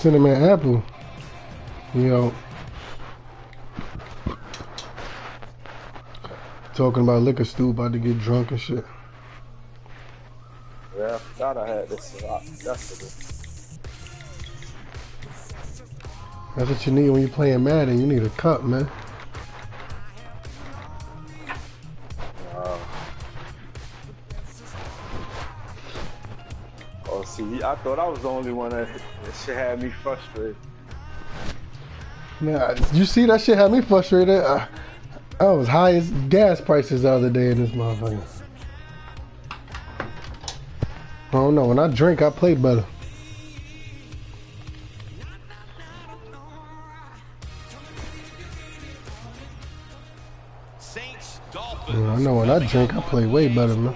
cinnamon apple. You know, talking about liquor stew, about to get drunk and shit. Yeah, I forgot I had this yesterday. That's what you need when you're playing Madden. You need a cup, man. Oh, see, I thought I was the only one that shit had me frustrated. Man, you see that shit had me frustrated. I was high as gas prices the other day in this motherfucker. I don't know. When I drink, I play better. Saints, Dolphins. Yeah, I know when I drink, I play way better, man.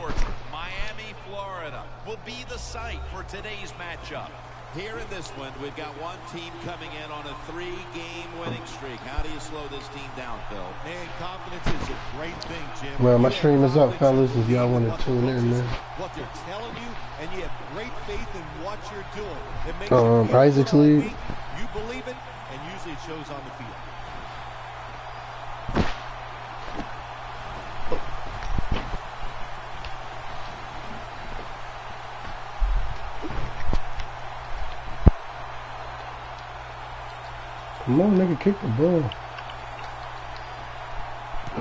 Miami, Florida will be the site for today's matchup. Here in this one, we've got one team coming in on a 3-game winning streak. How do you slow this team down, Phil? Man, confidence is a great thing, Jim. Well, my stream is up, fellas, if y'all want to tune in, man. What they're telling you, and you have great faith in what you're doing. It makes you feel Isaac's lead. You believe it, and usually it shows on the field. Come on, nigga, kick the ball.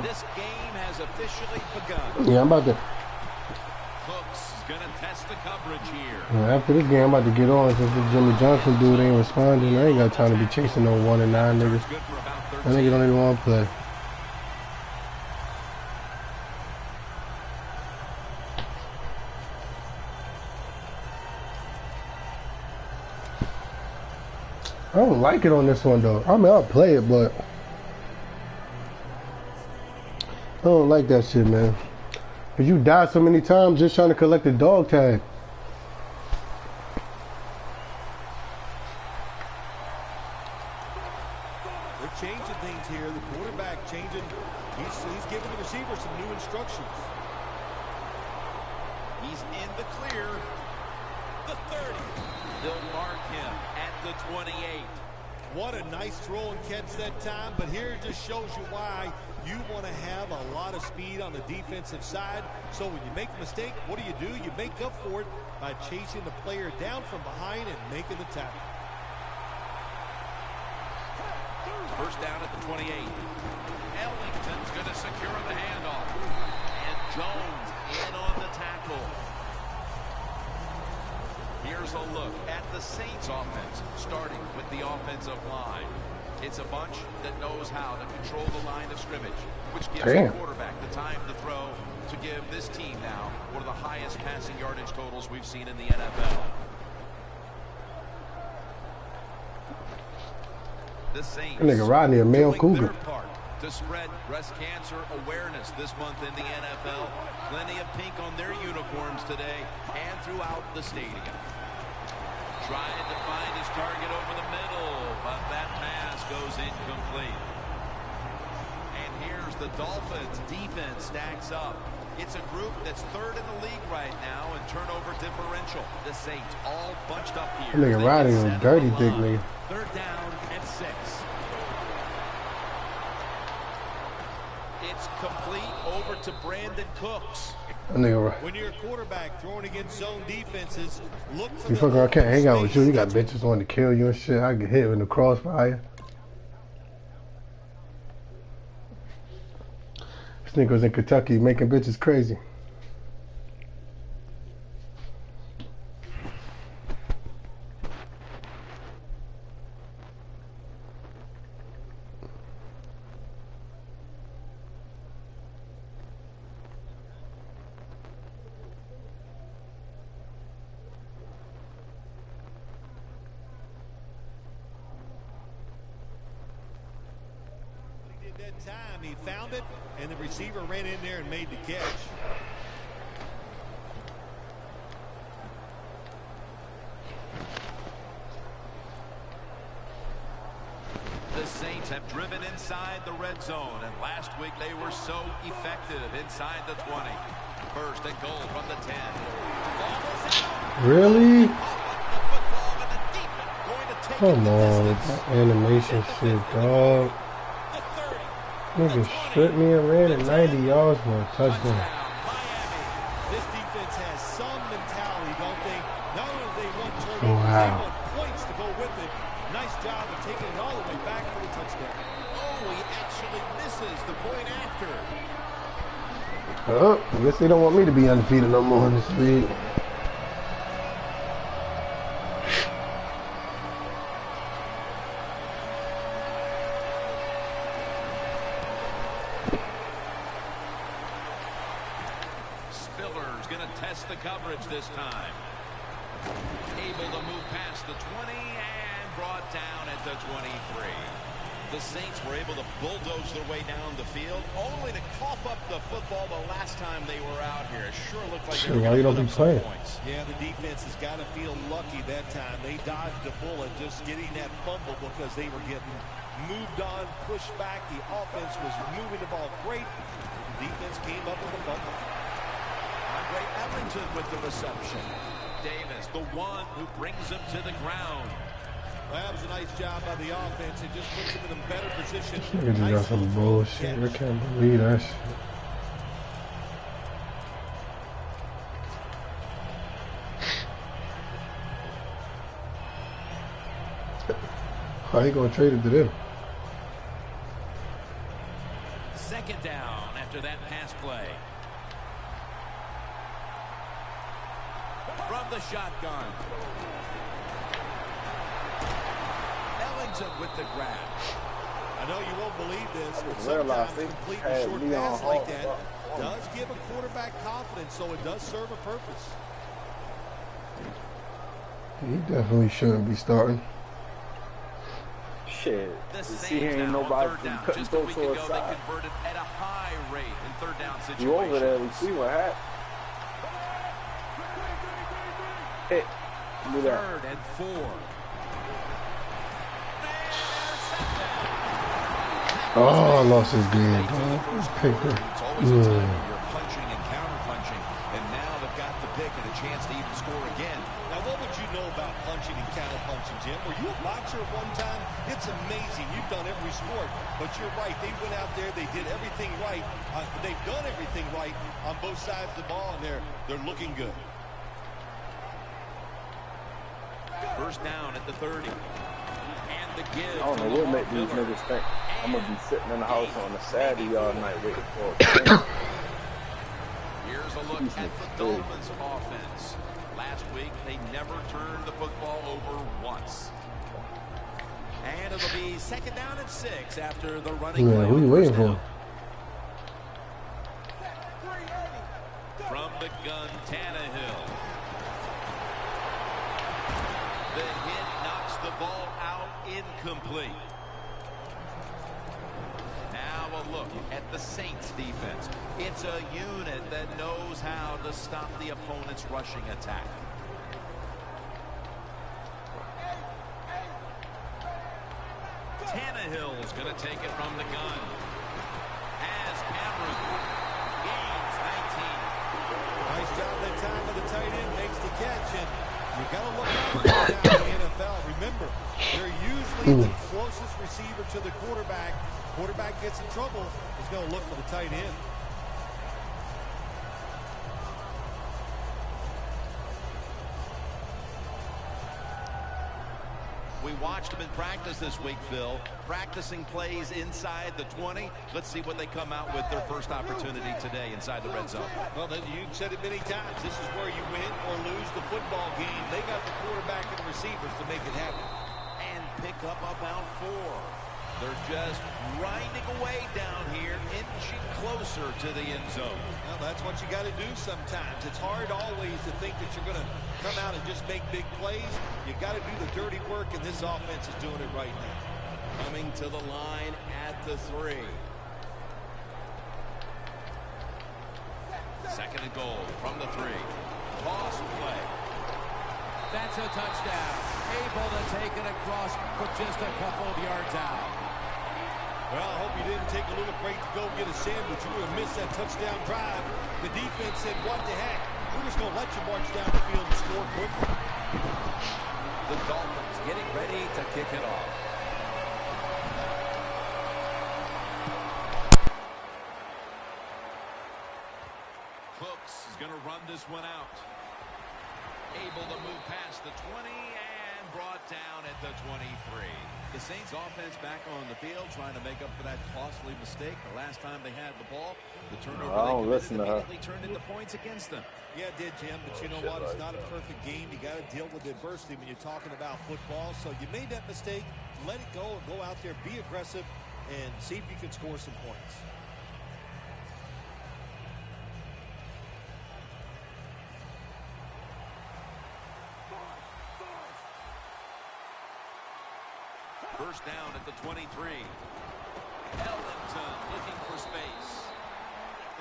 This game has officially begun. Yeah, I'm about to. Cooks is gonna test the coverage here. After this game, I'm about to get on since the Jimmy Johnson dude ain't responding. I ain't got time to be chasing no 1 and 9 niggas. That nigga don't even want to play. I don't like it on this one though. I mean, I'll play it, but I don't like that shit, man. Cause you die so many times just trying to collect a dog tag. They're changing things here. The quarterback changing. He's giving the receiver some new instructions. He's in the clear. The 30. They'll mark him at the 28. What a nice throw and catch that time, but here it just shows you why you want to have a lot of speed on the defensive side. So when you make a mistake, what do? You make up for it by chasing the player down from behind and making the tackle. First down at the 28. Ellington's going to secure the handoff. And Jones in on the tackle. Here's a look at the Saints offense, starting with the offensive line. It's a bunch that knows how to control the line of scrimmage, which gives the quarterback the time to throw to give this team now one of the highest passing yardage totals we've seen in the NFL. The Saints, that nigga Rodney a male cougar. To spread breast cancer awareness this month in the NFL. Plenty of pink on their uniforms today and throughout the stadium. Trying to find his target over the middle, but that pass goes incomplete. And here's the Dolphins defense stacks up. It's a group that's third in the league right now in turnover differential. The Saints all bunched up here. That nigga Rodney a dirty dick nigga. Third down and 6. It's complete over to Brandon Cooks. When you're a quarterback throwing against zone defenses, look for you fucking I can't hang out with you. You got bitches wanting to kill you and shit. I get hit in the crossfire. This nigga was in Kentucky making bitches crazy. Time he found it, and the receiver ran in there and made the catch. The Saints have driven inside the red zone, and last week they were so effective inside the 20. First and goal from the 10. Really? Come on, that animation shit, dog. Nigga stripped me and ran at 90 yards for a touchdown. This defense has some mentality, don't they? Not only do they want turnovers, they want points to go with it. Nice job of taking it all the way back for the touchdown. Oh, he actually misses the point after. Oh, I guess they don't want me to be undefeated no more in this league. Spiller's going to test the coverage this time. Able to move past the 20 and brought down at the 23. The Saints were able to bulldoze their way down the field, only to cough up the football the last time they were out here. It sure looked like they were going to put up some points. Yeah, the defense has got to feel lucky that time. They dodged a bullet just getting that fumble because they were getting moved on, pushed back. The offense was moving the ball great. The defense came up with a fumble. Andre Ellington with the reception. Davis, the one who brings him to the ground. Well, that was a nice job by the offense. It just puts them in a better position. Nigga just got some bullshit. I can't believe that shit. How you gonna trade it to them? Second down after that pass play. From the shotgun. Ellington with the grab. I know you won't believe this, but sometimes completing short pass like that does give a quarterback confidence, so it does serve a purpose. He definitely shouldn't be starting. Shit. The See, Saints ain't now nobody on third down. cutting Just a week ago, aside. they converted at a high rate in third down situations. You over there, we see what happened. Hit. Do that. Third and 4. Oh, I lost his game, dog. Picker. It's always a time when you're punching and counter-punching, and now they've got the pick and a chance to even score again. Now, what would you know about punching and counter-punching, Jim? Were you a boxer at one time? It's amazing. You've done every sport, but you're right. They went out there. They did everything right. They've done everything right on both sides of the ball, and they're looking good. First down at the 30. And the give. I don't know what make these niggas think I'm gonna be sitting in the house on a Saturday all night waiting for a game. Here's a look at the Dolphins offense. Last week, they never turned the football over once. And it'll be second down and 6 after the running play. Who you waiting for? From the gun, Tannehill. The hit knocks the ball out, incomplete. Now a look at the Saints defense. It's a unit that knows how to stop the opponent's rushing attack. Tannehill is going to take it from the gun. As Cameron gains 19. Nice job that time by the tight end. Makes the catch, and you got to look out for that now in the NFL. Remember, they're usually the closest receiver to the quarterback. Quarterback gets in trouble, he's going to look for the tight end. We watched them in practice this week, Phil. Practicing plays inside the 20. Let's see what they come out with their first opportunity today inside the red zone. Well, then you said it many times. This is where you win or lose the football game. They got the quarterback and the receivers to make it happen. And pick up about 4. They're just grinding away down here, inching closer to the end zone. Well, that's what you got to do sometimes. It's hard always to think that you're going to come out and just make big plays. You got to do the dirty work, and this offense is doing it right now. Coming to the line at the 3. Second and goal from the 3. Toss play. That's a touchdown. Able to take it across with just a couple of yards out. Well, I hope you didn't take a little break to go get a sandwich. You would have missed that touchdown drive. The defense said, what the heck? We're just going to let you march down the field and score quickly. The Dolphins getting ready ready to kick it off. Cooks is going to run this one out. Able to move past the 20 and brought down at the 23. The Saints offense back on the field trying to make up for that costly mistake. The last time they had the ball, the turnover they committed immediately turned into points against them. Yeah, it did, Jim, but you know what? It's not a perfect game. You got to deal with adversity when you're talking about football. So you made that mistake, let it go, and go out there, be aggressive, and see if you can score some points. First down at the 23. Ellington looking for space.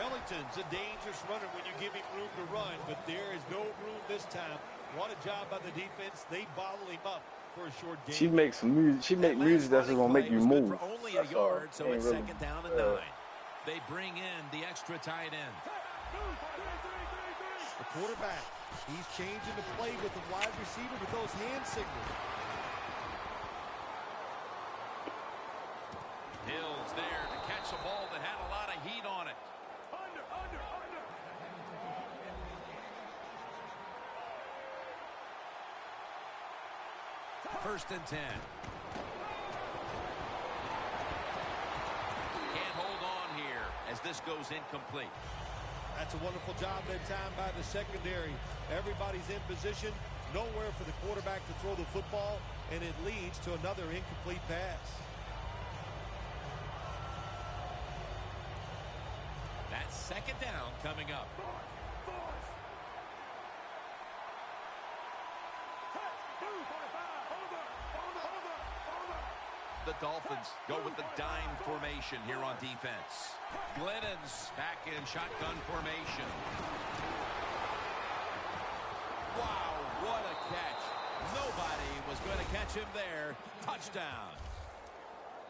Ellington's a dangerous runner when you give him room to run, but there is no room this time. What a job by the defense. They bottle him up for a short game. She makes music. She makes music that's gonna make you move. For only a yard, so it's second down and 9. They bring in the extra tight end. The quarterback, he's changing the play with the wide receiver with those hand signals. Hill's there to catch a ball that had a lot of heat on it. First and 10. Can't hold on here as this goes incomplete. That's a wonderful job that time by the secondary. Everybody's in position, nowhere for the quarterback to throw the football, and it leads to another incomplete pass. That's second down coming up. The Dolphins go with the dime formation here on defense. Glennon's back in shotgun formation. Wow, what a catch. Nobody was going to catch him there. Touchdown.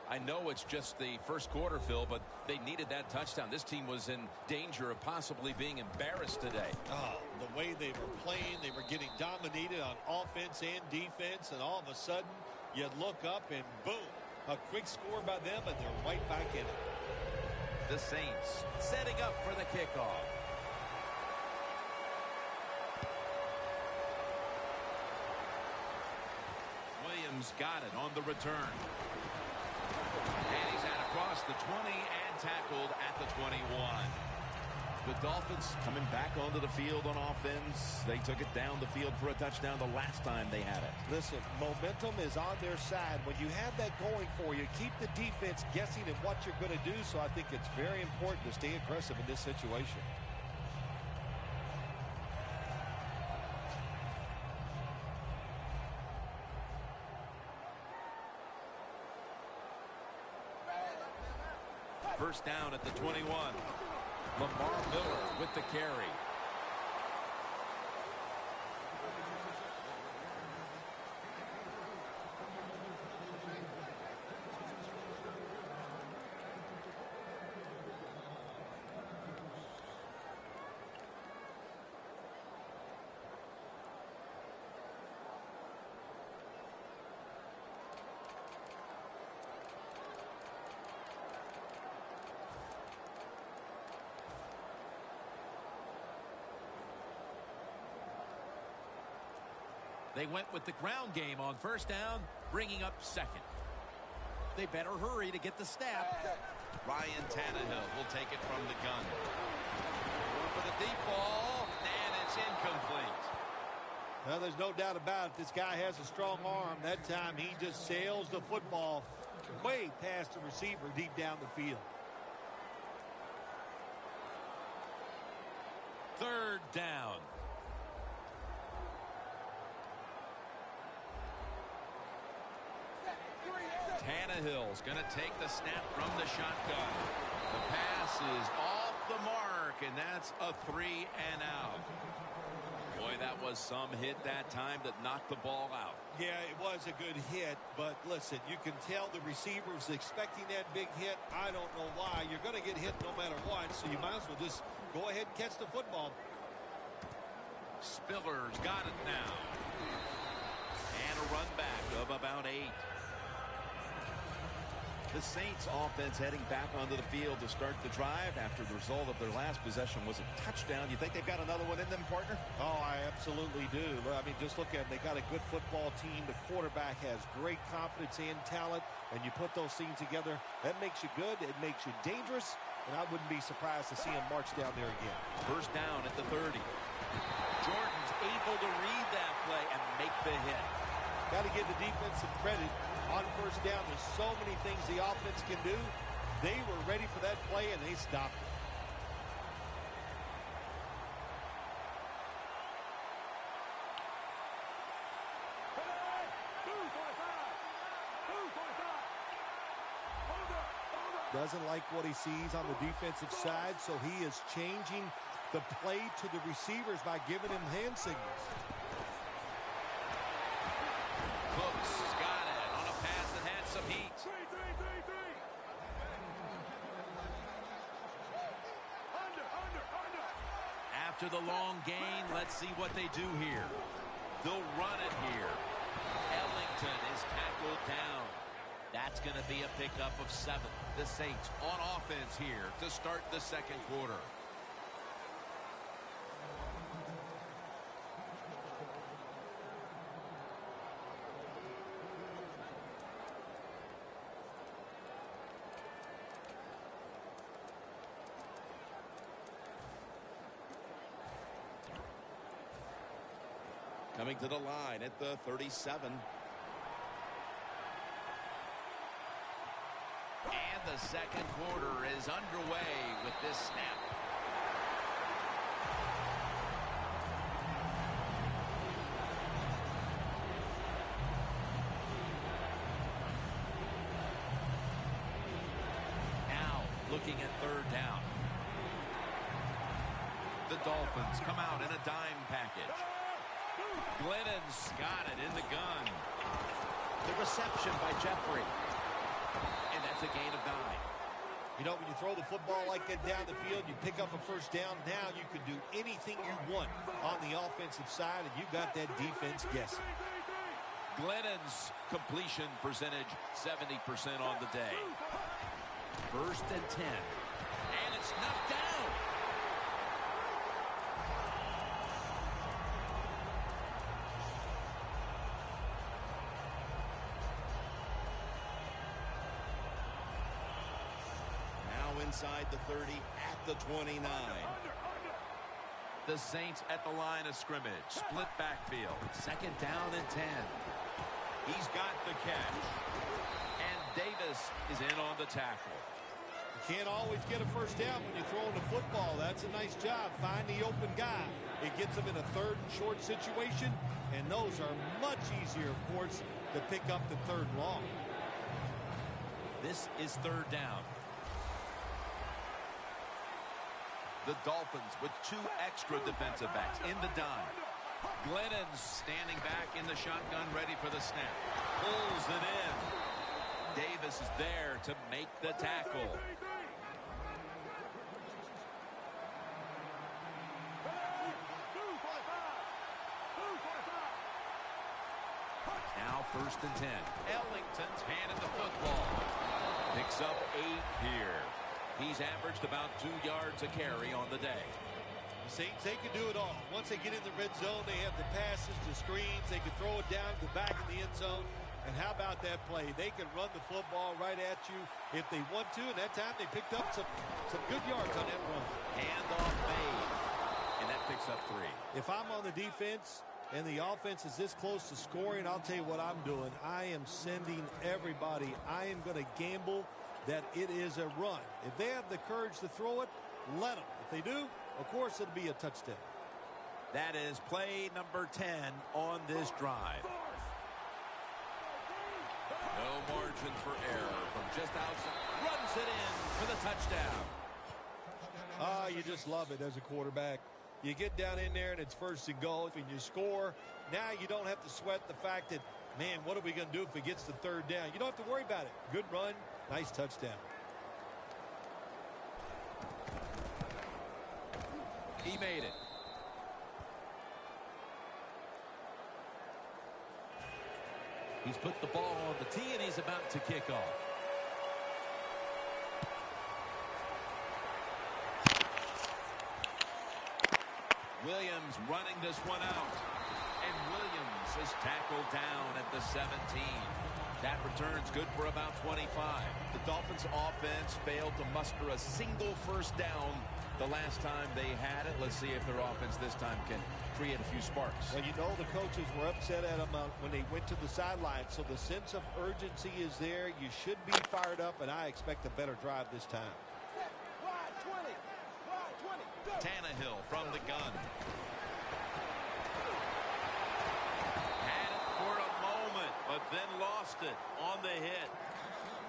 I know it's just the first quarter, Phil, but they needed that touchdown. This team was in danger of possibly being embarrassed today. Oh, the way they were playing, they were getting dominated on offense and defense, and all of a sudden, you look up and boom, a quick score by them, and they're right back in it. The Saints setting up for the kickoff. Williams got it on the return. And he's out across the 20 and tackled at the 21. The Dolphins coming back onto the field on offense. They took it down the field for a touchdown the last time they had it. Listen, momentum is on their side. When you have that going for you, keep the defense guessing at what you're going to do. So I think it's very important to stay aggressive in this situation. First down at the 21. Lamar Miller with the carry. They went with the ground game on first down, bringing up second. They better hurry to get the snap. Ryan Tannehill will take it from the gun. For the deep ball, and it's incomplete. Well, there's no doubt about it. This guy has a strong arm. That time he just sails the football way past the receiver deep down the field. Third down. Tannehill's going to take the snap from the shotgun. The pass is off the mark, and that's a 3 and out. Boy, that was some hit that time that knocked the ball out. Yeah, it was a good hit, but listen, you can tell the receiver's expecting that big hit. I don't know why. You're going to get hit no matter what, so you might as well just go ahead and catch the football. Spiller's got it now. And a run back of about 8 The Saints offense heading back onto the field to start the drive after the result of their last possession was a touchdown. You think they've got another one in them, partner? Oh, I absolutely do. I mean, just look at it. They got a good football team. The quarterback has great confidence and talent, and you put those things together, that makes you good. It makes you dangerous, and I wouldn't be surprised to see him march down there again. First down at the 30. Jordan's able to read that play and make the hit. Got to give the defense some credit. On first down, there's so many things the offense can do. They were ready for that play, and they stopped it. Doesn't like what he sees on the defensive side, so he is changing the play to the receivers by giving him hand signals. Some heat. After the long gain, let's see what they do here. They'll run it here. Ellington is tackled down. That's going to be a pickup of 7. The Saints on offense here to start the second quarter. Coming to the line at the 37. And the second quarter is underway with this snap. Now looking at third down. The Dolphins come out in a dime package. Glennon's got it in the gun. The reception by Jeffrey. And that's a gain of 9. You know, when you throw the football like that down the field, you pick up a first down. Now you can do anything you want on the offensive side, and you got that defense guessing. Glennon's completion percentage, 70% on the day. First and 10. And it's knocked down. Inside the 30 at the 29. The Saints at the line of scrimmage. Split backfield. Second down and 10. He's got the catch. And Davis is in on the tackle. You can't always get a first down when you're throwing the football. That's a nice job. Find the open guy. It gets him in a third and short situation. And those are much easier, of course, to pick up the third and long. This is third down. The Dolphins with 2 extra defensive backs in the dime. Glennon's standing back in the shotgun, ready for the snap. Pulls it in. Davis is there to make the tackle. Now first and 10. Ellington's handed the football. Picks up 8 here. He's averaged about 2 yards a carry on the day. The Saints, they can do it all. Once they get in the red zone, they have the passes, the screens. They can throw it down to the back of the end zone. And how about that play? They can run the football right at you if they want to. And that time they picked up some good yards on that run. Handoff made. And that picks up 3. If I'm on the defense and the offense is this close to scoring, I'll tell you what I'm doing. I am sending everybody. I am going to gamble that it is a run. If they have the courage to throw it, let them. If they do, of course it'll be a touchdown. That is play number 10 on this drive. No margin for error from just outside. Runs it in for the touchdown. Ah, you just love it as a quarterback. You get down in there and it's first and goal and you score. Now you don't have to sweat the fact that, man, what are we going to do if it gets to third down? You don't have to worry about it. Good run. Nice touchdown. He made it. He's put the ball on the tee and he's about to kick off. Williams running this one out. And Williams is tackled down at the 17. That return's good for about 25. The Dolphins offense failed to muster a single first down the last time they had it. Let's see if their offense this time can create a few sparks. Well, you know the coaches were upset at them when they went to the sideline, so the sense of urgency is there. You should be fired up, and I expect a better drive this time. Tannehill from the gun. Had it for a moment, but then lost it on the hit.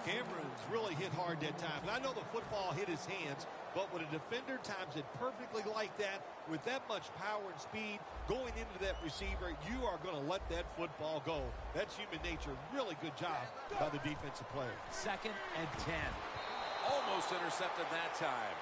Cameron's really hit hard that time. And I know the football hit his hands, but when a defender times it perfectly like that, with that much power and speed going into that receiver, you are going to let that football go. That's human nature. Really good job by the defensive player. 2nd and 10. Almost intercepted that time.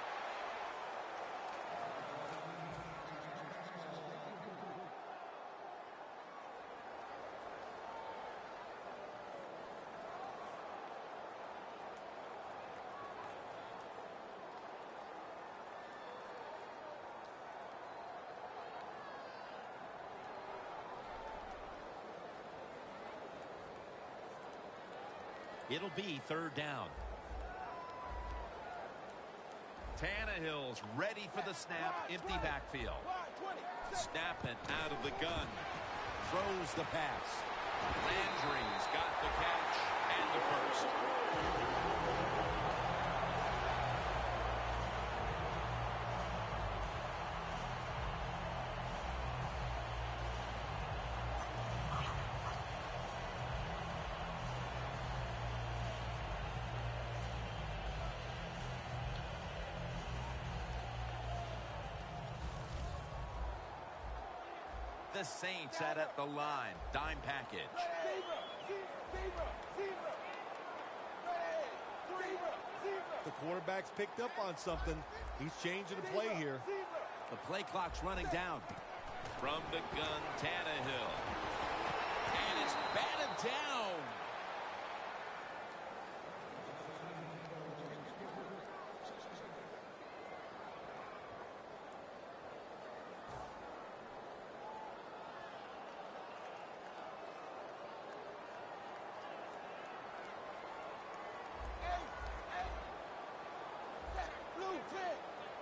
It'll be 3rd down. Tannehill's ready for the snap. Empty backfield. Snapping out of the gun. Throws the pass. Landry's got the catch and the first. The Saints at the line. Dime package. The quarterback's picked up on something. He's changing the play here. The play clock's running down. From the gun, Tannehill. And it's batted down.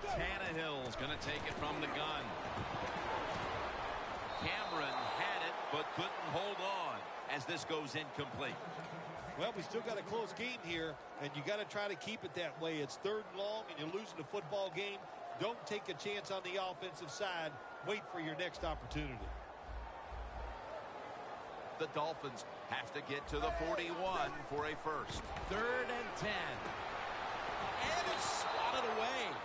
Tannehill's going to take it from the gun. Cameron had it, but couldn't hold on as this goes incomplete. Well, we still got a close game here, and you got to try to keep it that way. It's 3rd and long, and you're losing a football game. Don't take a chance on the offensive side. Wait for your next opportunity. The Dolphins have to get to the 41 for a first. 3rd and 10. And it's swatted away.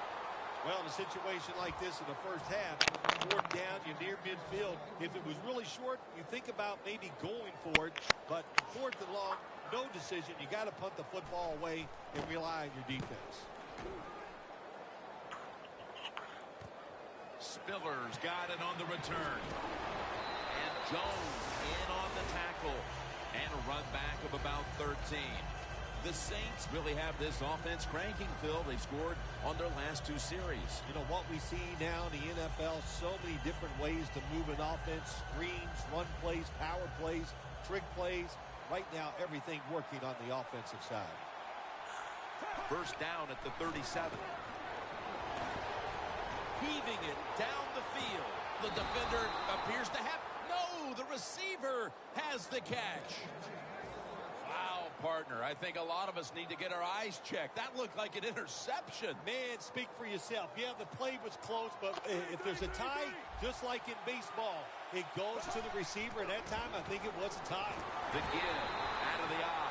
Well, in a situation like this in the first half, 4th down, you're near midfield. If it was really short, you think about maybe going for it. But 4th and long, no decision. You got to punt the football away and rely on your defense. Spiller's got it on the return. And Jones in on the tackle. And a run back of about 13. The Saints really have this offense cranking, Phil. They've scored on their last 2 series. You know, what we see now in the NFL, so many different ways to move an offense. Screens, run plays, power plays, trick plays. Right now, everything working on the offensive side. First down at the 37. Heaving it down the field. The defender appears to have... No, the receiver has the catch. Wow, partner. I think a lot of us need to get our eyes checked. That looked like an interception. Man, speak for yourself. Yeah, the play was close, but if there's a tie, just like in baseball, it goes to the receiver. And that time, I think it was a tie. The give out of the eye.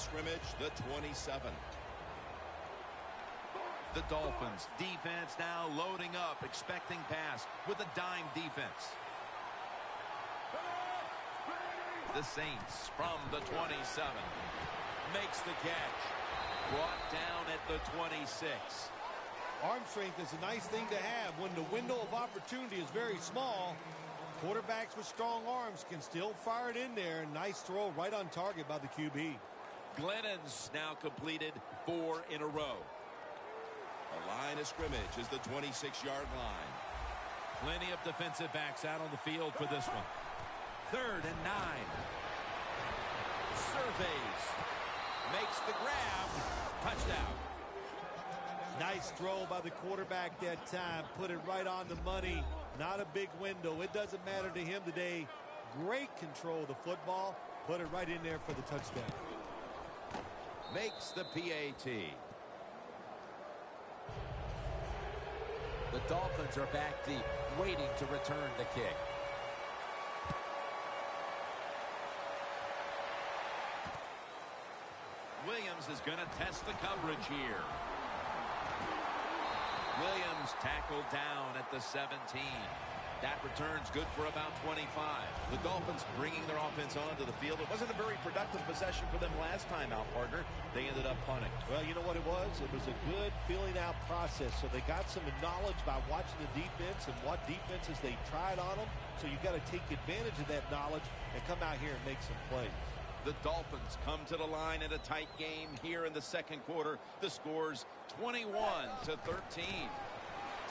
Scrimmage, the 27. The Dolphins defense now loading up, expecting pass with a dime defense. The Saints from the 27 makes the catch. Brought down at the 26. Arm strength is a nice thing to have. When the window of opportunity is very small, quarterbacks with strong arms can still fire it in there. Nice throw right on target by the QB. Glennon's now completed 4 in a row. The line of scrimmage is the 26-yard line. Plenty of defensive backs out on the field for this one. 3rd and 9. Surveys. Makes the grab. Touchdown. Nice throw by the quarterback that time. Put it right on the money. Not a big window. It doesn't matter to him today. Great control of the football. Put it right in there for the touchdown. Makes the PAT. The Dolphins are back deep, waiting to return the kick. Williams is going to test the coverage here. Williams tackled down at the 17. That return's good for about 25. The Dolphins bringing their offense onto the field. It wasn't a very productive possession for them last time out, partner. They ended up punting. Well, you know what it was? It was a good filling out process. So they got some knowledge by watching the defense and what defenses they tried on them. So you got to take advantage of that knowledge and come out here and make some plays. The Dolphins come to the line in a tight game here in the second quarter. The score's 21-13.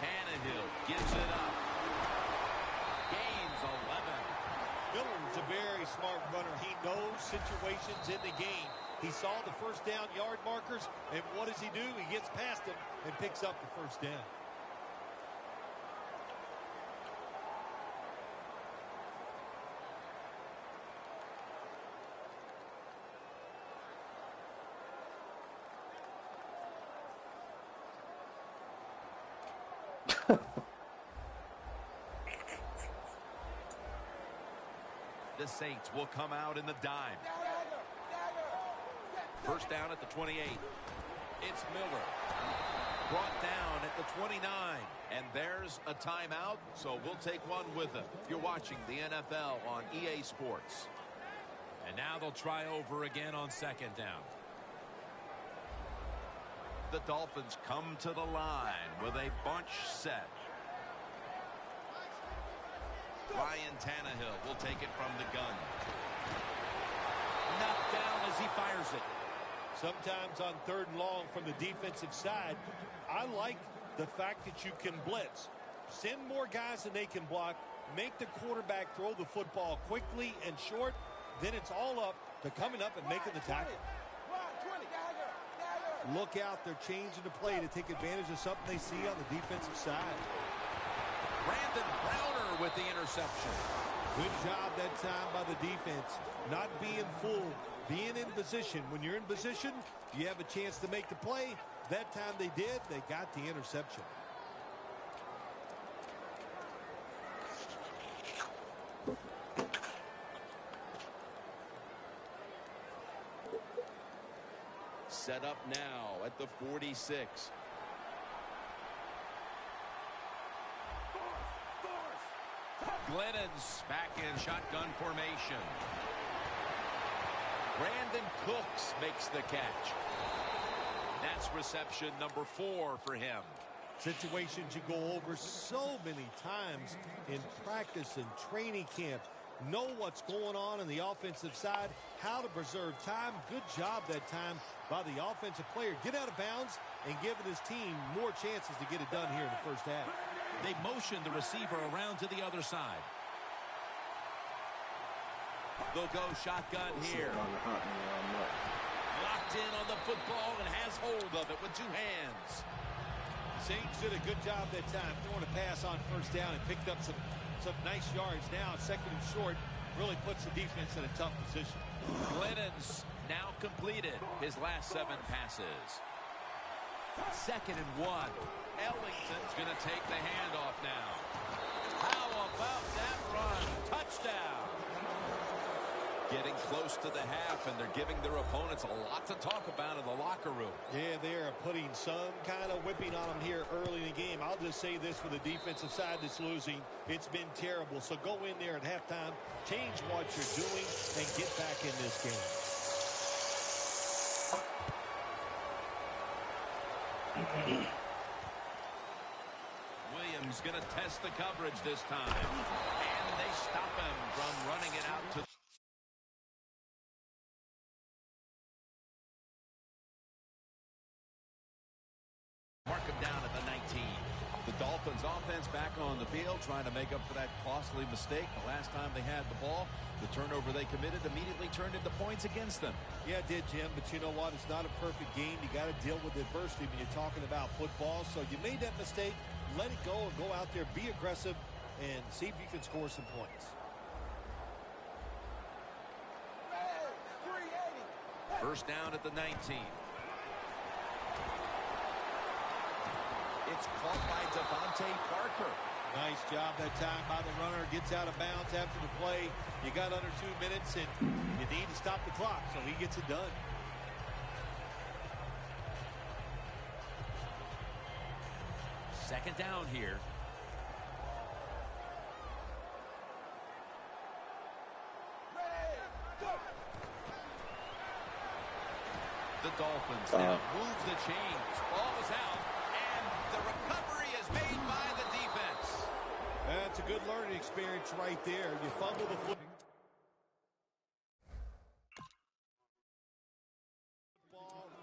Tannehill gives it up. Gains 11. Miller's a very smart runner. He knows situations in the game. He saw the first down yard markers, and what does he do? He gets past them and picks up the first down. The Saints will come out in the dime. First down at the 28. It's Miller. Brought down at the 29. And there's a timeout, so we'll take one with them. You're watching the NFL on EA Sports. And now they'll try over again on second down. The Dolphins come to the line with a bunch set. Ryan Tannehill will take it from the gun. Knocked down as he fires it. Sometimes on 3rd and long from the defensive side, I like the fact that you can blitz. Send more guys than they can block. Make the quarterback throw the football quickly and short. Then it's all up to coming up and making the tackle. Look out, they're changing the play to take advantage of something they see on the defensive side. Brandon Browner with the interception. Good job that time by the defense. Not being fooled, being in position. When you're in position, you have a chance to make the play. That time they did. They got the interception. Set up now at the 46. Glennon's back in shotgun formation. Brandon Cooks makes the catch. That's reception number 4 for him. Situations you go over so many times in practice and training camp. Know what's going on the offensive side, how to preserve time. Good job that time by the offensive player. Get out of bounds and giving his team more chances to get it done here in the first half. They motion the receiver around to the other side. They'll go shotgun here. Locked in on the football and has hold of it with 2 hands. Saints did a good job that time throwing a pass on first down and picked up some nice yards. Now 2nd and short really puts the defense in a tough position. Glennon's now completed his last 7 passes. 2nd and 1. Ellington's going to take the handoff now. How about that run? Touchdown. Getting close to the half, and they're giving their opponents a lot to talk about in the locker room. Yeah, they are putting some kind of whipping on them here early in the game. I'll just say this for the defensive side that's losing. It's been terrible. So go in there at halftime, change what you're doing, and get back in this game. Williams going to test the coverage this time. And they stop him from running it out to mark him down at the 19. The Dolphins offense back on the field trying to make up for that costly mistake. The last time they had the ball, the turnover they committed immediately turned into points against them. Yeah, it did, Jim, but you know what? It's not a perfect game. You got to deal with adversity when you're talking about football. So you made that mistake. Let it go and go out there, be aggressive, and see if you can score some points. First down at the 19. It's caught by Devontae Parker. Nice job that time by the runner. Gets out of bounds after the play. You got under 2 minutes, and you need to stop the clock, so he gets it done. Second down here. The Dolphins now move the chains. Ball is out, and the recovery is made by the defense. That's a good learning experience right there. You fumble the football.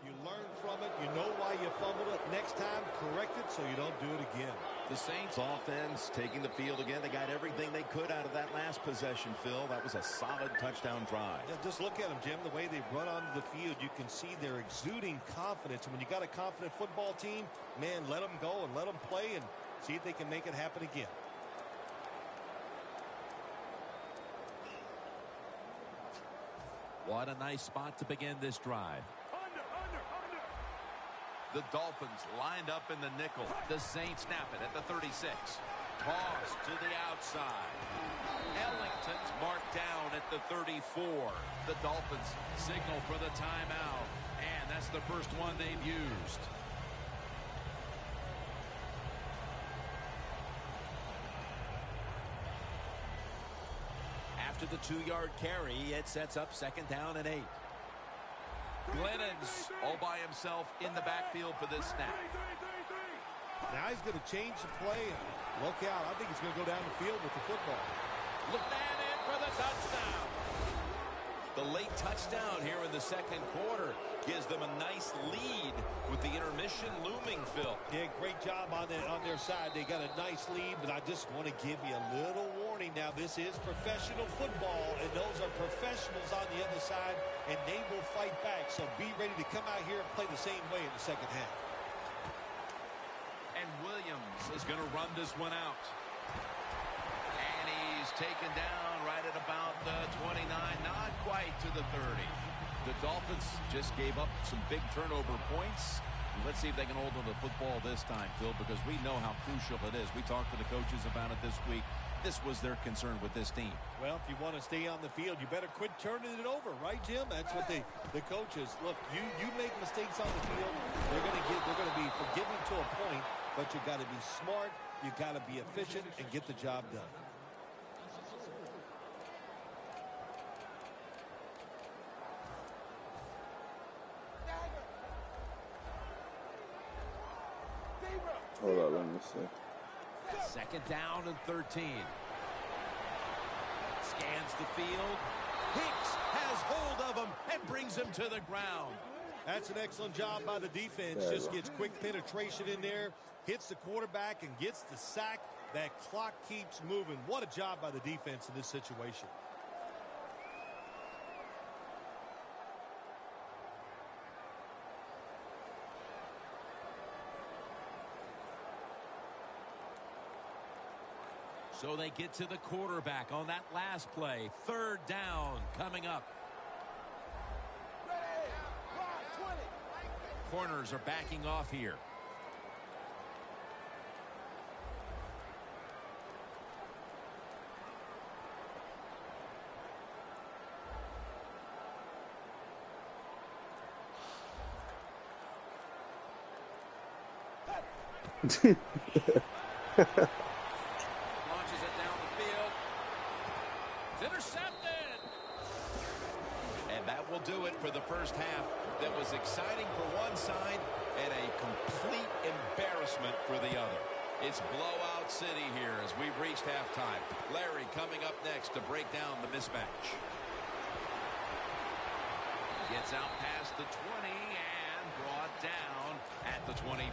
You learn from it. You know why you fumbled it. Next time, correct it so you don't do it again. The Saints offense taking the field again. They got everything they could out of that last possession, Phil. That was a solid touchdown drive. Yeah, just look at them, Jim. The way they run onto the field, you can see they're exuding confidence. And when you got a confident football team, man, let them go and let them play and see if they can make it happen again. What a nice spot to begin this drive. The Dolphins lined up in the nickel. The Saints snap it at the 36. Toss to the outside. Ellington's marked down at the 34. The Dolphins signal for the timeout. And that's the first one they've used. After the 2-yard carry, it sets up second down and 8. Glennon's all by himself in the backfield for this snap. Now he's going to change the play. And look out. I think he's going to go down the field with the football. McMahon in for the touchdown. The late touchdown here in the second quarter gives them a nice lead with the intermission looming, Phil. Yeah, great job on their side. They got a nice lead, but I just want to give you a little warning now. This is professional football, and those are professionals on the other side, and they will fight back. So be ready to come out here and play the same way in the second half. And Williams is going to run this one out. And he's taken down right at about the 29, not quite to the 30. The Dolphins just gave up some big turnover points. Let's see if they can hold on to the football this time, Phil, because we know how crucial it is. We talked to the coaches about it this week. This was their concern with this team. Well, if you want to stay on the field, you better quit turning it over, right, Jim? That's what the coaches look. You make mistakes on the field, they're going to be forgiving to a point, but you got to be smart, you got to be efficient, and get the job done. Hold on, let me see. Second down and 13. Scans the field. Hicks has hold of him and brings him to the ground. That's an excellent job by the defense. Just gets quick penetration in there, hits the quarterback, and gets the sack. That clock keeps moving. What a job by the defense in this situation. So they get to the quarterback on that last play. Third down coming up. Corners are backing off here. Intercepted. And that will do it for the first half. That was exciting for one side and a complete embarrassment for the other. It's blowout city here as we've reached halftime. Larry coming up next to break down the mismatch. Gets out past the 20 and brought down at the 24.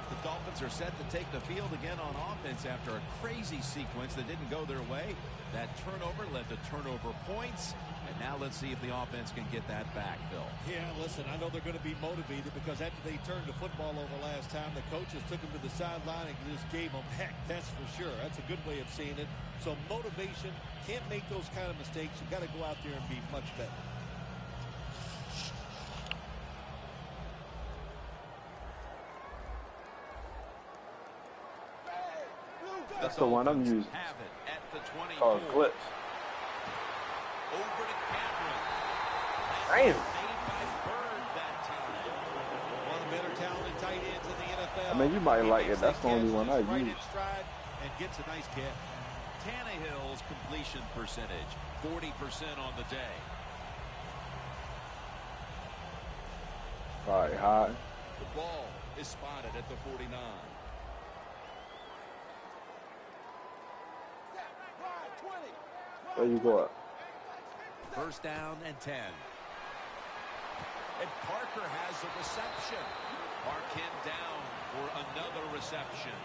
The Dolphins are set to take the field again on offense after a crazy sequence that didn't go their way. That turnover led to turnover points. And now let's see if the offense can get that back, Phil. Yeah, listen, I know they're going to be motivated because after they turned the football over last time, the coaches took them to the sideline and just gave them heck, that's for sure. That's a good way of seeing it. So motivation, can't make those kind of mistakes. You've got to go out there and be much better. That's the one I'm using. Have it at the 24. Called Glitch. Over to Cameron. Damn. Made by Bird that time. One of the better talented tight ends in the NFL. I mean, you might like it. That's the only one I right use. in stride and gets a nice catch. Tannehill's completion percentage, 40% on the day. All right, high. The ball is spotted at the 49. There you go up. First down and 10. And Parker has a reception. Parkin down for another reception.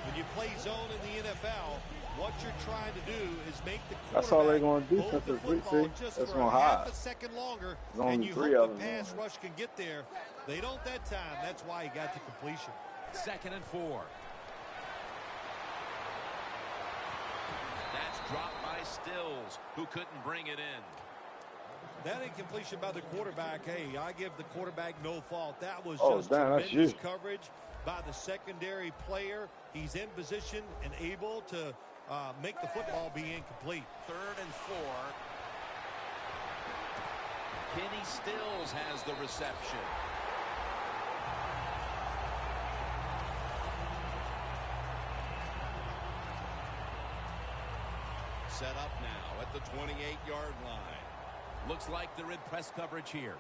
When you play zone in the NFL, what you're trying to do is make the quarterback That's all they're going to do hold since the it's weak, football see? just That's for going a half high. a second longer, There's only and you three hope of the them pass on. rush can get there. They don't that time. That's why he got the completion. 2nd and 4. That's dropped by Stills, who couldn't bring it in. That incompletion by the quarterback, hey, I give the quarterback no fault. That was Oh, just damn, that's tremendous you. coverage by the secondary player. He's in position and able to make the football be incomplete. 3rd and 4. Kenny Stills has the reception. Set up now at the 28-yard line. Looks like they're in press coverage here.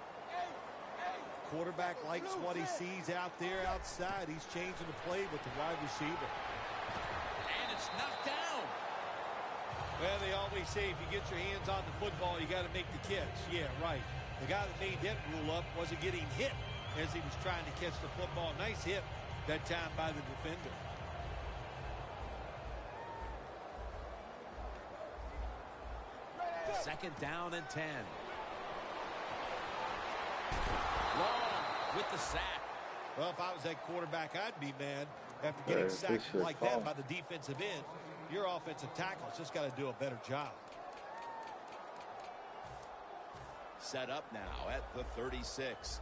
Quarterback likes what he sees out there outside. He's changing the play with the wide receiver. And it's knocked down. Well, they always say if you get your hands on the football, you got to make the catch. Yeah, right. The guy that made that rule up wasn't getting hit as he was trying to catch the football. Nice hit that time by the defender. Second down and 10. Long with the sack. Well, if I was that quarterback, I'd be mad after getting sacked like that by the defensive end. Your offensive tackle's just got to do a better job. Set up now at the 36.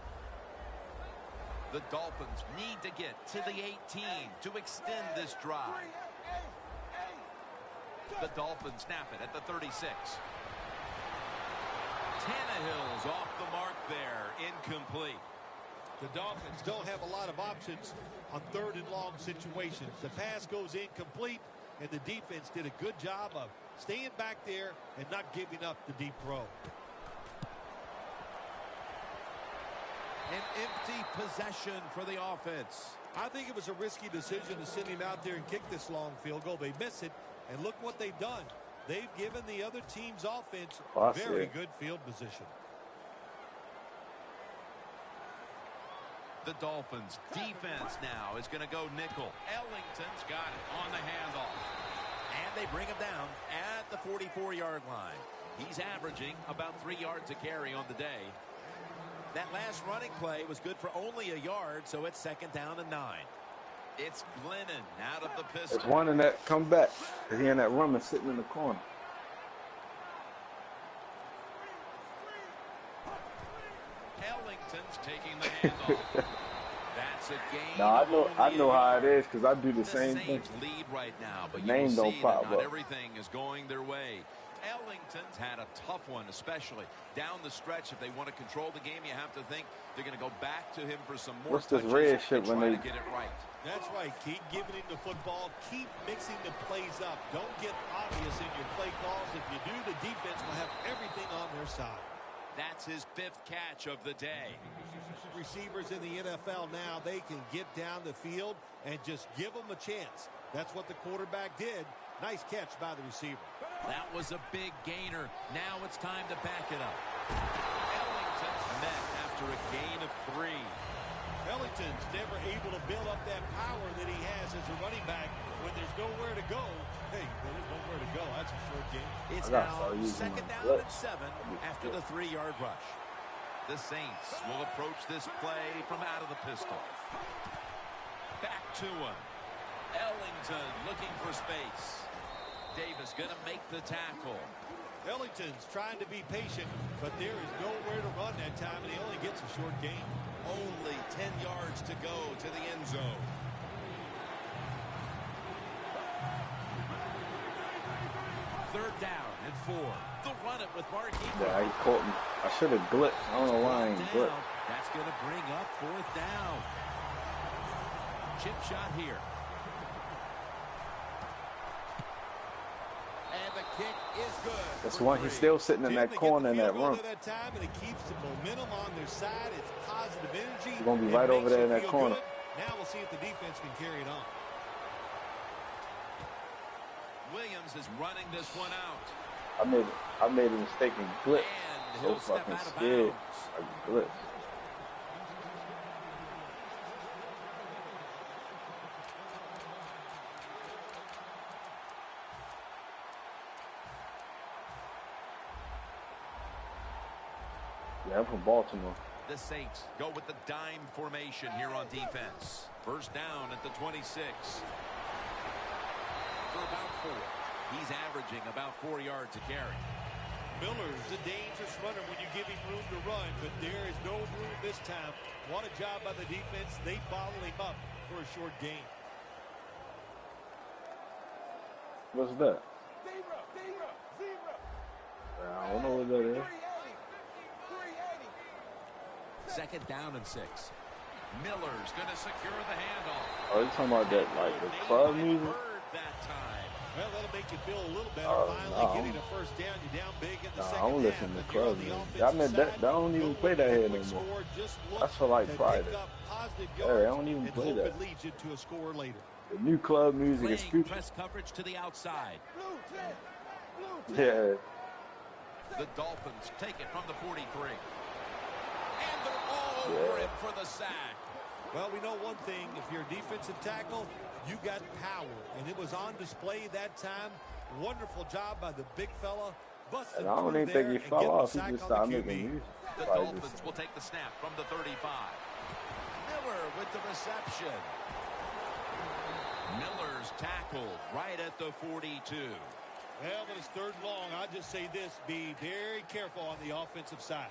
The Dolphins need to get to the 18 to extend this drive. The Dolphins snap it at the 36. Tannehill's off the mark there. Incomplete. The Dolphins don't have a lot of options on 3rd and long situations. The pass goes incomplete, and the defense did a good job of staying back there and not giving up the deep throw. An empty possession for the offense. I think it was a risky decision to send him out there and kick this long field goal. They miss it, and look what they've done. They've given the other team's offense very good field position. The Dolphins defense now is going to go nickel. Ellington's got it on the handoff. And they bring him down at the 44-yard line. He's averaging about 3 yards a carry on the day. That last running play was good for only a yard, so it's 2nd down and 9. It's Glennon out of the pistol. There's one in that come back. He in that room and sitting in the corner. Ellington's taking the handoff. That's a game. No, I know how it is because I do the same thing. Saints lead right now, but Name you don't see pop that not up. everything is going their way. Ellington's had a tough one, especially down the stretch. If they want to control the game, you have to think they're going to go back to him for some more What's this touches red shit and when try they to get it right. That's right. Keep giving him the football. Keep mixing the plays up. Don't get obvious in your play calls. If you do, the defense will have everything on their side. That's his 5th catch of the day. Receivers in the NFL now, they can get down the field and just give them a chance. That's what the quarterback did. Nice catch by the receiver. That was a big gainer. Now it's time to back it up. Ellington's met after a gain of 3. Ellington's never able to build up that power that he has as a running back when there's nowhere to go. Hey, there's nowhere to go. That's a short game. It's now 2nd down and 7 after the 3-yard rush. The Saints will approach this play from out of the pistol. Back to him. Ellington looking for space. Davis going to make the tackle. Ellington's trying to be patient, but there is nowhere to run that time, and he only gets a short gain. Only 10 yards to go to the end zone. Third down and 4. They'll run it with Mark Ebert. Yeah, he caught me. I should have blitzed. I don't know why I ain't blitzed. That's going to bring up 4th down. Chip shot here. And the kick is good. That's why he's still sitting in that corner in that room. That time, and it keeps the momentum on their side. It's positive energy. He's going to be right over there in that corner. Good. Now we'll see if the defense can carry it on. Williams is running this one out. I made a mistake in blitz. And So fucking scared. I blitz. Yeah, I'm from Baltimore. The Saints go with the dime formation here on defense. First down at the 26. For about 4. He's averaging about 4 yards a carry. Miller's a dangerous runner when you give him room to run, but there is no room this time. What a job by the defense. They bottle him up for a short gain. What's that? I don't know what that is. 2nd down and 6. Miller's going to secure the handoff. Oh, you talking about that, like, the club music? That time. Well, that'll make you feel a little better. Oh, Finally getting a first down. You're down big in the second I don't listen half, to club music. I mean, that don't even play that here no more. That's for like Friday. I don't even play that. It leads you to a score later. The new club music is Playing future. press coverage to the outside. Yeah. The Dolphins take it from the 43. And they're all over him for the sack. Well, we know one thing. If you're a defensive tackle, you got power. And it was on display that time. Wonderful job by the big fella. And I don't even think he fell off. He just started making music. The Dolphins will take the snap from the 35. Miller with the reception. Miller's tackled right at the 42. Well, but it's 3rd and long. I'll just say this. Be very careful on the offensive side.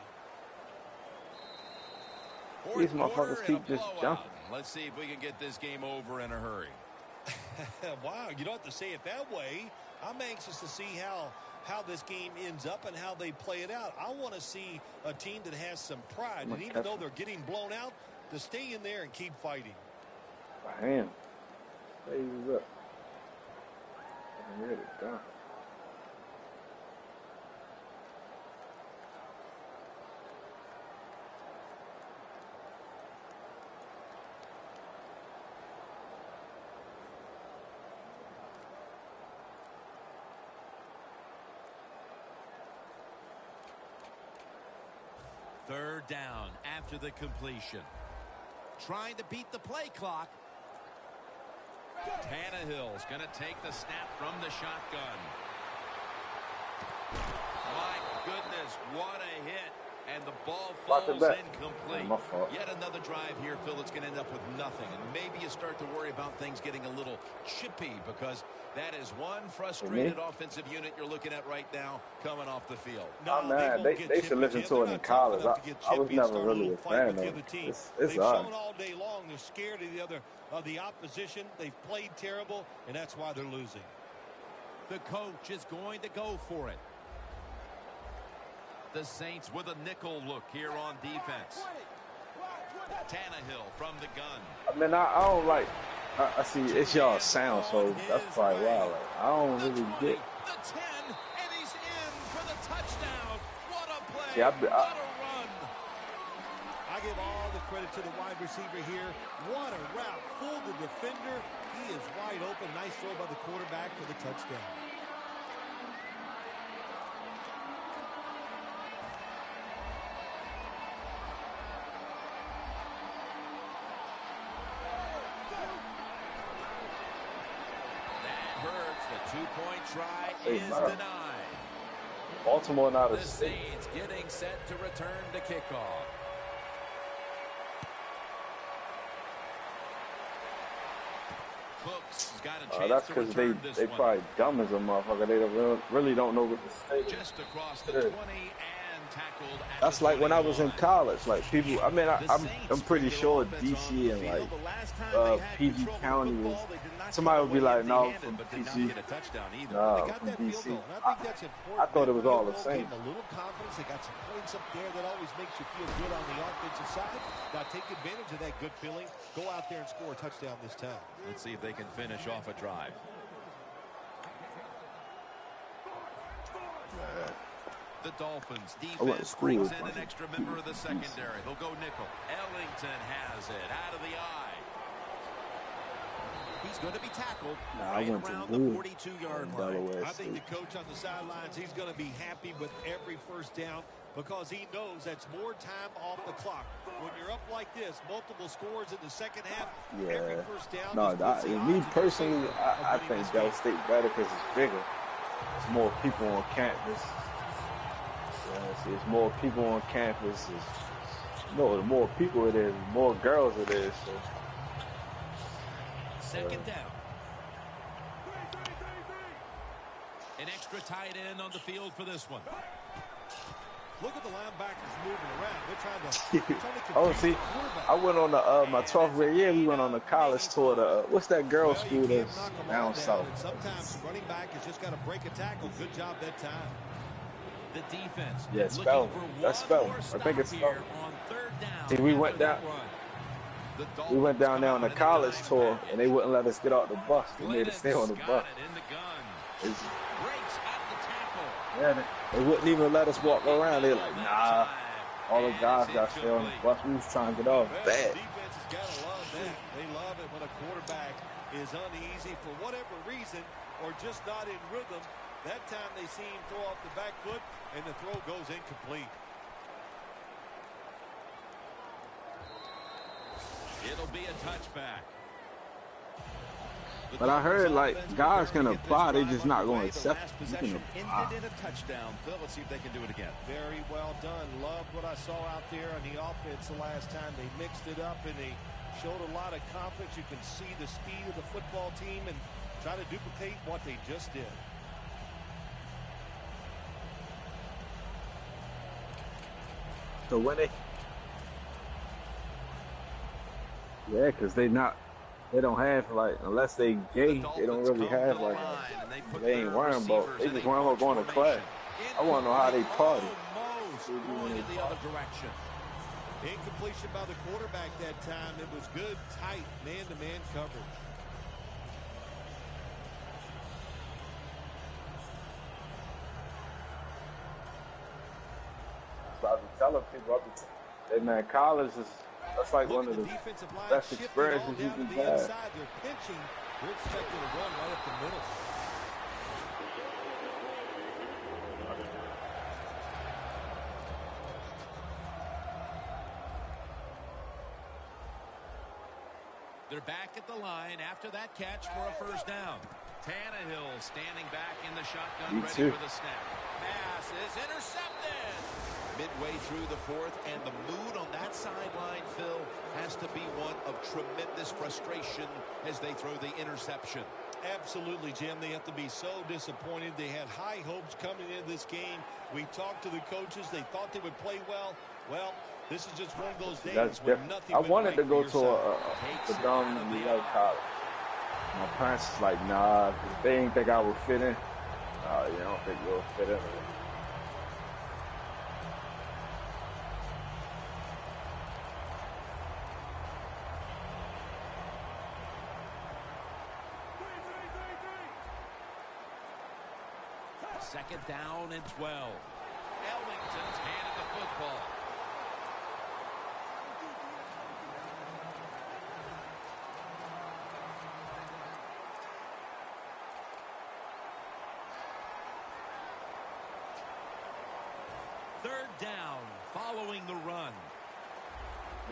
These motherfuckers keep just jumping. Let's see if we can get this game over in a hurry. Wow, you don't have to say it that way. I'm anxious to see how this game ends up and how they play it out. I want to see a team that has some pride. And even though they're getting blown out, to stay in there and keep fighting. Damn. Lays up. I'm ready. Done. Third down after the completion. Trying to beat the play clock. Tannehill's going to take the snap from the shotgun. My goodness, what a hit. And the ball falls incomplete. Yet another drive here, Phil, that's going to end up with nothing. And maybe you start to worry about things getting a little chippy because that is one frustrated offensive unit you're looking at right now coming off the field. No, man, they should listen to it in college. I was never really a fan of it. It's shown all day long they're scared of the opposition. They've played terrible, and that's why they're losing. The coach is going to go for it. The Saints with a nickel look here on defense. Tannehill from the gun. I mean, I don't like. I see it's y'all sound, so that's probably why. Like, I don't really get. The 10, and he's in for the touchdown. What a play See, I give all the credit to the wide receiver here. What a route. Fooled the defender. He is wide open. Nice throw by the quarterback for the touchdown. Two-point try is denied. Baltimore now the Saints getting set to return to kickoff. Cooks got a chance that's to because return they probably dumb as a motherfucker. They really don't know what to say. Just across the 20 and tackled. That's like when I was in college. Like people, I mean, I'm pretty sure DC and like PG County was. Somebody would be like, no, from PG. No, from DC. I thought it was all the same. A little confidence. They got some points up there that always makes you feel good on the offensive side. Now take advantage of that good feeling. Go out there and score a touchdown this time. Let's see if they can finish off a drive. The Dolphins defense brings in an extra member of the secondary. They'll go nickel. Ellington has it out of the eye. He's going to be tackled right around the 42-yard line. I think the coach on the sidelines, he's going to be happy with every first down because he knows that's more time off the clock. When you're up like this, multiple scores in the second half, every first down. No, me personally, I think Del State better because it's bigger. It's more people on campus. It's more people on campus. The more people it is, the more girls it is. So. Second down. An extra tight end on the field for this one. Look at the linebackers moving around. They're trying to oh, see, I went on the my 12th grade year. We went on the college tour. What's that girls' school that's down south? Sometimes the running back has just got to break a tackle. Good job that time. The defense. Yeah, spelling. That's spelling. I think it's spelling. See, we went down. We went down there on the college tour, and they wouldn't let us get off the bus. They made us stay on the bus. Yeah, they wouldn't even let us walk around. They're like, nah, all the guys got to stay on the bus. We was trying to get off bad. Defense has got to love that. They love it when a quarterback is uneasy for whatever reason or just not in rhythm. That time they see him throw off the back foot, and the throw goes incomplete. It'll be a touchback. But I heard, like, guys can apply. They're just not going to accept it. You can apply. Ended in a touchdown. Phil, let's see if they can do it again. Very well done. Loved what I saw out there on the offense the last time. They mixed it up, and they showed a lot of confidence. You can see the speed of the football team and try to duplicate what they just did. So when they... Yeah, because they don't have, like, unless they gay, they don't really have, like, they ain't worrying about, they just worrying about going to class. I want to know how they party. Going in the other direction. Incompletion by the quarterback that time. It was good, tight, man-to-man coverage. So I be telling people, hey, man, college is... That's like one of the best experiences you can have. They're pitching. They're expecting to run right up the middle. They're back at the line after that catch for a first down. Tannehill standing back in the shotgun, ready for the snap. Pass is intercepted. Midway through the fourth, and the mood on that sideline, Phil, has to be one of tremendous frustration as they throw the interception. Absolutely, Jim. They have to be so disappointed. They had high hopes coming into this game. We talked to the coaches. They thought they would play well. Well, this is just one of those days when nothing. I wanted to go to a dumb college. My parents was like, nah, they ain't think I would fit in. You don't think you'll fit in. Second down and 12. Ellington's handed the Third down following the run.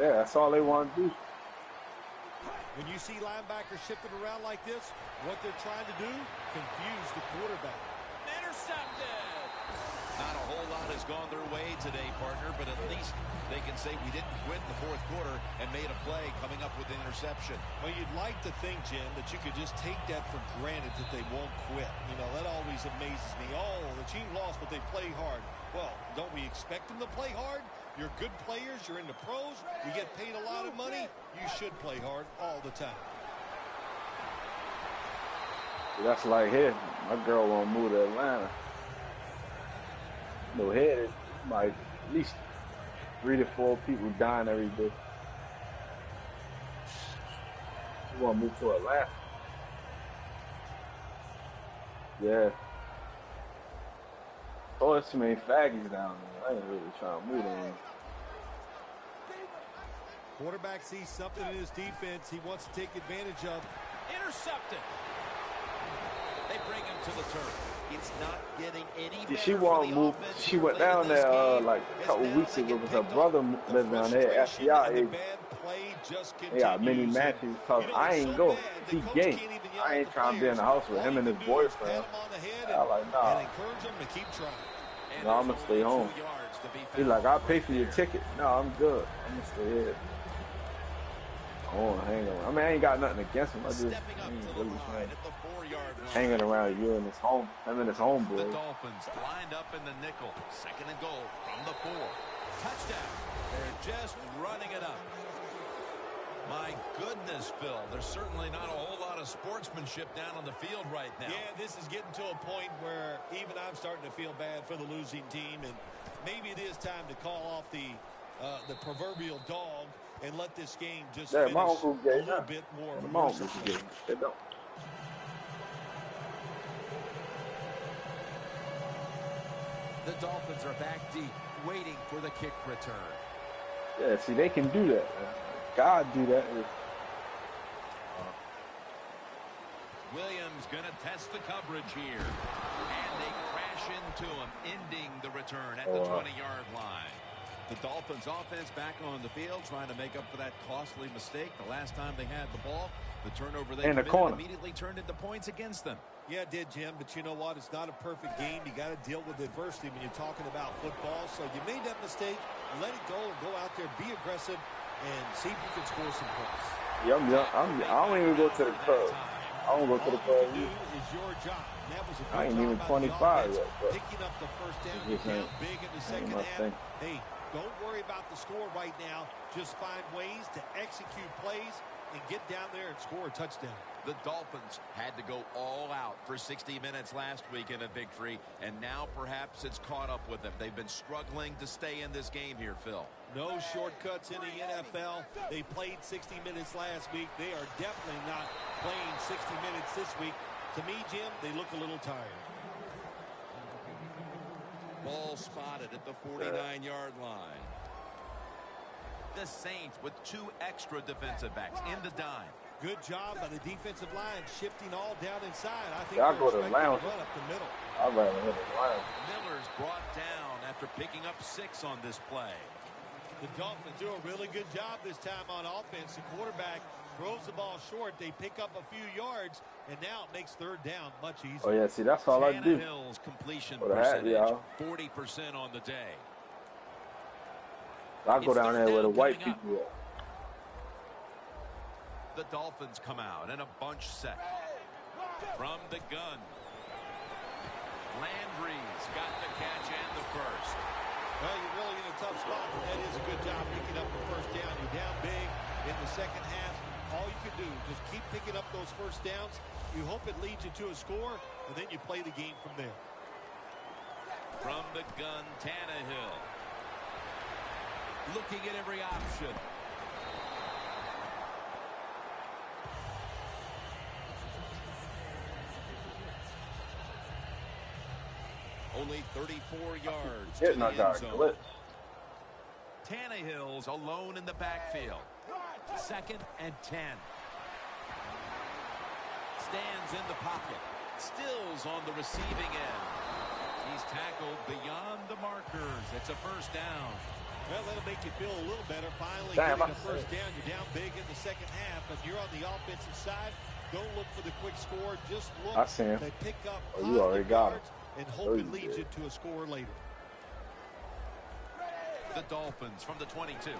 Yeah, that's all they want to do. When you see linebackers shifting around like this, what they're trying to do, confuse the quarterback. Intercepted. Not a whole lot has gone their way today, partner, but at least they can say we didn't quit in the fourth quarter and made a play coming up with an interception. Well, you'd like to think, Jim, that you could just take that for granted that they won't quit. You know, that always amazes me. Oh, the team lost, but they play hard. Well, don't we expect them to play hard? You're good players. You're in the pros. You get paid a lot of money. You should play hard all the time. That's like here. My girl won't move to Atlanta. No head, like at least 3 to 4 people dying every day. You want to move to Atlanta? Yeah. Oh, there's too many faggots down there. I ain't really trying to move them. Quarterback sees something in his defense he wants to take advantage of. Intercepted. They bring him to the turf. It's not getting any better. She won't move. She went down there like a couple weeks ago because her brother lived down there. FBI. They got many matches. Cause I ain't go. He gay. I ain't trying to be in the house with him and his boyfriend. I'm like, nah. No, I'm gonna stay home. He's like, I'll pay for your ticket. No, I'm good. I'm gonna stay here. I won't hang around. I mean, I ain't got nothing against him. I just ain't really hanging around you and his home. Him and his homeboy. The Dolphins lined up in the nickel. 2nd and goal from the 4. Touchdown. They're just running it up. My goodness, Phil. There's certainly not a whole lot of sportsmanship down on the field right now. Yeah, this is getting to a point where even I'm starting to feel bad for the losing team, and maybe it is time to call off the proverbial dog and let this game just finish a little bit more. The Dolphins are back deep, waiting for the kick return. Yeah, see, they can do that. God do that. Williams going to test the coverage here. And they crash into him, ending the return at the 20-yard line. The Dolphins offense back on the field, trying to make up for that costly mistake. The last time they had the ball, the turnover they committed immediately turned into points against them. Yeah, it did, Jim, but you know what? It's not a perfect game. You got to deal with adversity when you're talking about football. So you made that mistake, let it go, and go out there, be aggressive, and see if you can score some points. Yeah, I don't even go to the club. I don't go to the club. Is your job. That was a good I ain't even 25 yet. Picking up the first down, you count big in the second half. Hey, don't worry about the score right now. Just find ways to execute plays and get down there and score a touchdown. The Dolphins had to go all out for 60 minutes last week in a victory, and now perhaps it's caught up with them. They've been struggling to stay in this game here, Phil. No shortcuts in the NFL. They played 60 minutes last week. They are definitely not playing 60 minutes this week. To me, Jim, they look a little tired. Ball spotted at the 49-yard line. The Saints with 2 extra defensive backs in the dime. Good job by the defensive line, shifting all down inside. I think I'll go to the lounge. Run up the middle. I'd rather hit the lounge. Miller's brought down after picking up 6 on this play. The Dolphins do a really good job this time on offense. The quarterback throws the ball short. They pick up a few yards, and now it makes 3rd down much easier. Oh, yeah, see, that's all I do. Tannehill's completion percentage, 40% on the day. I'll go down there where the white people are. The Dolphins come out in a bunch set. From the gun. Landry's got the catch and the first. Well, you're really in a tough spot, but that is a good job picking up the first down. You're down big in the second half. All you can do is just keep picking up those first downs. You hope it leads you to a score, and then you play the game from there. From the gun, Tannehill. Looking at every option. Only 34 yards to the end zone. Tannehill's alone in the backfield. 2nd and 10. Stands in the pocket. Stills on the receiving end. He's tackled beyond the markers. It's a first down. Well, that'll make you feel a little better. Finally Damn, getting a first down. You're down big in the second half, but you're on the offensive side. Don't look for the quick score. Just look to pick up you already got it. And hope it leads you to a score later. The Dolphins from the 22.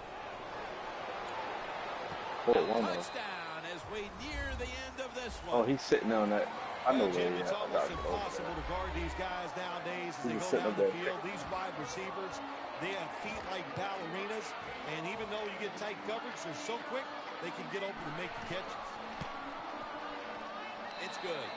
Touchdown as we near the end of this one. Oh, he's sitting on that. I know where he It's is. almost impossible to guard these guys nowadays as they go down the field. These wide receivers, they have feet like ballerinas, and even though you get tight coverage, they're so quick, they can get open and make the catches. It's good.